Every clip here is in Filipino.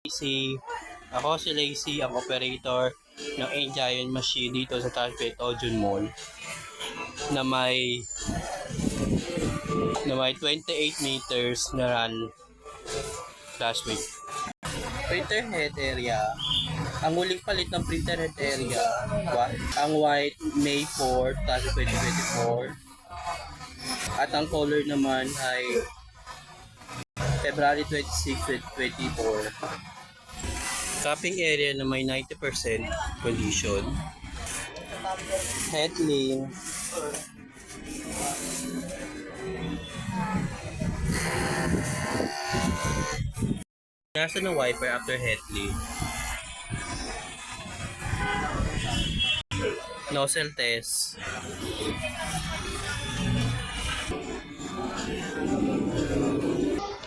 Lacey. Ako si Lacey, ang operator ng Giant Machine dito sa Talpet Ojon Mall na may 28 meters na run last week. Printer head area. Ang huling palit ng printer head area, ang white May 4, 2024. At ang color naman ay February 26, 2024. Copying area na may 90% condition. Headlink. Nasa na wiper after headlink. Nozzle test.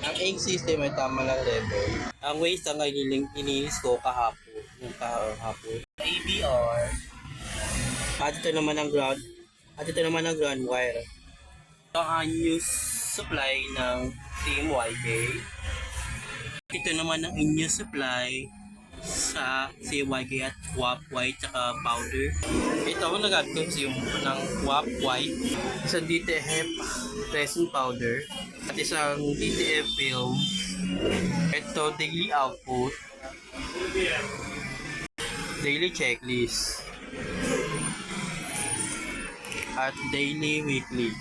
Ang ink system ay tama lang level. Ang waste ang inilis ko kahapon. Yung kahapon. ABR. At ito naman ang ground. Wire. Ito ang news supply ng Team YK. Ito naman ang in-use supply sa CYK at WAP white tsaka powder. Ito ang nagamit ko yung ng WAP white, isang DTF resin powder at isang DTF film. Ito daily output, daily checklist at daily weekly.